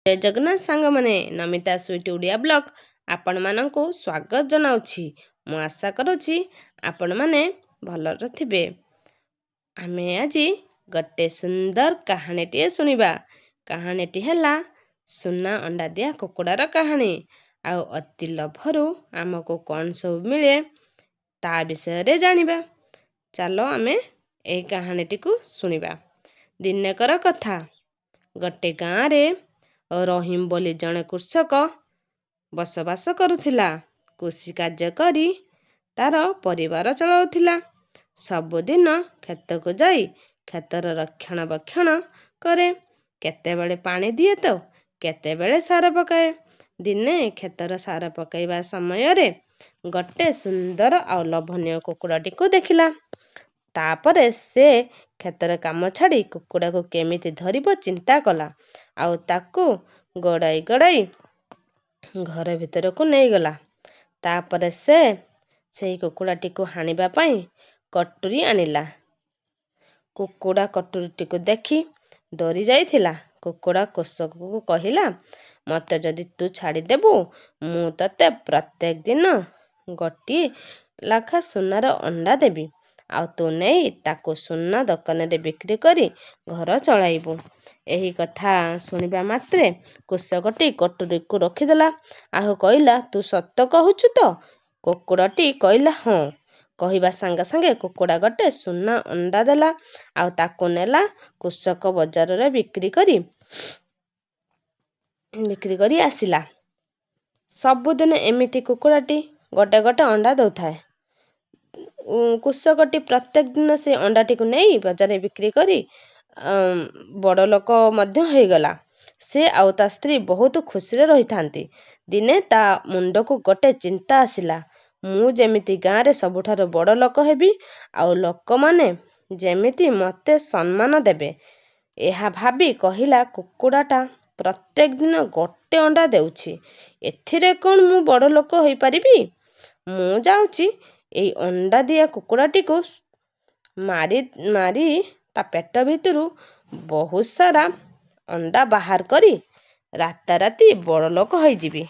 ଜୟ ଜଗନ୍ନାଥ ସାଙ୍ଗମାନେ, Namita sweet Odia blog ଆପଣମାନଙ୍କୁ ସ୍ୱାଗତ ଜଣାଉଛି। ମୁଁ ଆଶା କରୁଛି ଆପଣମାନେ ଭଲରେ ଥିବେ। ଆମେ ଆଜି ଗୋଟେ ସୁନ୍ଦର କାହାଣୀଟିଏ ଶୁଣିବା। କାହାଣୀଟି ହେଲା ସୁନା ଅଣ୍ଡା ଦିଆ କୁକୁଡ଼ାର କାହାଣୀ। ଆଉ ଅତି ଲୋଭରୁ ଆମକୁ କ'ଣ ସବୁ ମିଳେ ତା ବିଷୟରେ ଜାଣିବା। ଚାଲ ଆମେ ଏହି କାହାଣୀଟିକୁ ଶୁଣିବା। ଦିନେକର କଥା। ଗୋଟେ ଗାଁରେ ରହିମ ବୋଲି ଜଣେ କୃଷକ ବସବାସ କରୁଥିଲା। କୃଷି କାର୍ଯ୍ୟ କରି ତାର ପରିବାର ଚଳାଉଥିଲା। ସବୁଦିନ କ୍ଷେତକୁ ଯାଇ କ୍ଷେତର ରକ୍ଷଣାବେକ୍ଷଣ କରେ। କେତେବେଳେ ପାଣି ଦିଏ ତ କେତେବେଳେ ସାର ପକାଏ। ଦିନେ କ୍ଷେତର ସାର ପକାଇବା ସମୟରେ ଗୋଟେ ସୁନ୍ଦର ଆଉ ଲୋଭନୀୟ କୁକୁଡ଼ାଟିକୁ ଦେଖିଲା। ତାପରେ ସେ କ୍ଷେତର କାମ ଛାଡ଼ି କୁକୁଡ଼ାକୁ କେମିତି ଧରିବ ଚିନ୍ତା କଲା। ଆଉ ତାକୁ ଗୋଡ଼ାଇ ଗୋଡ଼ାଇ ଘର ଭିତରକୁ ନେଇଗଲା। ତାପରେ ସେ ସେହି କୁକୁଡ଼ାଟିକୁ ହାଣିବା ପାଇଁ କଟୁରୀ ଆଣିଲା। କୁକୁଡ଼ା କଟୁରୀଟିକୁ ଦେଖି ଡରି ଯାଇଥିଲା। କୁକୁଡ଼ା କୃଷକକୁ କହିଲା, ମୋତେ ଯଦି ତୁ ଛାଡ଼ିଦେବୁ ମୁଁ ତତେ ପ୍ରତ୍ୟେକ ଦିନ ଗୋଟିଏ ଲେଖା ସୁନାର ଅଣ୍ଡା ଦେବି। ଆଉ ତୁ ନେଇ ତାକୁ ସୁନା ଦୋକାନରେ ବିକ୍ରି କରି ଘର ଚଳାଇବୁ। ଏହି କଥା ଶୁଣିବା ମାତ୍ରେ କୃଷକଟି କଟୁରୀକୁ ରଖିଦେଲା। ଆଉ କହିଲା, ତୁ ସତ କହୁଛୁ ତ? କୁକୁଡ଼ାଟି କହିଲା, ହଁ। କହିବା ସାଙ୍ଗେ ସାଙ୍ଗେ କୁକୁଡ଼ା ଗୋଟେ ସୁନା ଅଣ୍ଡା ଦେଲା। ଆଉ ତାକୁ ନେଲା କୃଷକ ବଜାରରେ ବିକ୍ରି କରି ଆସିଲା। ସବୁଦିନ ଏମିତି କୁକୁଡ଼ାଟି ଗୋଟେ ଗୋଟେ ଅଣ୍ଡା ଦେଉଥାଏ। କୃଷକଟି ପ୍ରତ୍ୟେକ ଦିନ ସେ ଅଣ୍ଡାଟିକୁ ନେଇ ବଜାରରେ ବିକ୍ରି କରି ବଡ଼ ଲୋକ ମଧ୍ୟ ହୋଇଗଲା। ସେ ଆଉ ତା ସ୍ତ୍ରୀ ବହୁତ ଖୁସିରେ ରହିଥାନ୍ତି। ଦିନେ ତା ମୁଣ୍ଡକୁ ଗୋଟେ ଚିନ୍ତା ଆସିଲା, ମୁଁ ଯେମିତି ଗାଁରେ ସବୁଠାରୁ ବଡ଼ ଲୋକ ହେବି ଆଉ ଲୋକମାନେ ଯେମିତି ମୋତେ ସମ୍ମାନ ଦେବେ। ଏହା ଭାବି କହିଲା, କୁକୁଡ଼ାଟା ପ୍ରତ୍ୟେକ ଦିନ ଗୋଟେ ଅଣ୍ଡା ଦେଉଛି। ଏଥିରେ କ'ଣ ମୁଁ ବଡ଼ ଲୋକ ହୋଇପାରିବି? ମୁଁ ଯାଉଛି ଏଇ ଅଣ୍ଡା ଦିଆ କୁକୁଡ଼ାଟିକୁ ମାରି ତା ପେଟ ଭିତରୁ ବହୁତ ସାରା ଅଣ୍ଡା ବାହାର କରି ରାତାରାତି ବଡ଼ ଲୋକ ହୋଇଯିବି।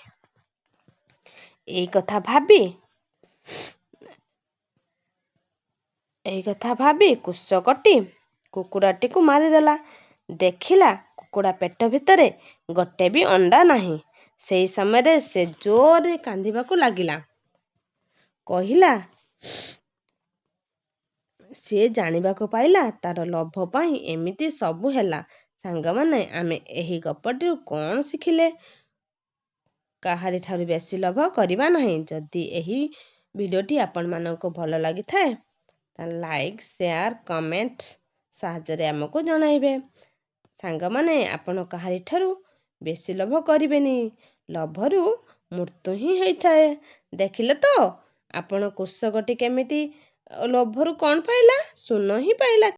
ଏହି କଥା ଭାବି କୃଷକଟି କୁକୁଡ଼ାଟିକୁ ମାରିଦେଲା। ଦେଖିଲା କୁକୁଡ଼ା ପେଟ ଭିତରେ ଗୋଟେ ବି ଅଣ୍ଡା ନାହିଁ। ସେହି ସମୟରେ ସେ ଜୋରରେ କାନ୍ଦିବାକୁ ଲାଗିଲା। କହିଲା, ସିଏ ଜାଣିବାକୁ ପାଇଲା ତାର ଲୋଭ ପାଇଁ ଏମିତି ସବୁ ହେଲା। ସାଙ୍ଗମାନେ, ଆମେ ଏହି ଗପଟିରୁ କ'ଣ ଶିଖିଲେ? କାହାରିଠାରୁ ବେଶୀ ଲୋଭ କରିବା ନାହିଁ। ଯଦି ଏହି ଭିଡ଼ିଓଟି ଆପଣମାନଙ୍କୁ ଭଲ ଲାଗିଥାଏ ତାହେଲେ ଲାଇକ୍, ସେୟାର, କମେଣ୍ଟ ସାହାଯ୍ୟରେ ଆମକୁ ଜଣାଇବେ। ସାଙ୍ଗମାନେ, ଆପଣ କାହାରିଠାରୁ ବେଶୀ ଲୋଭ କରିବେନି। ଲୋଭରୁ ମୃତ୍ୟୁ ହିଁ ହୋଇଥାଏ। ଦେଖିଲେ ତ ଆପଣ କୃଷକଟି କେମିତି ଲୋଭରୁ କ'ଣ ପାଇଲା? ସୁନା ହିଁ ପାଇଲା।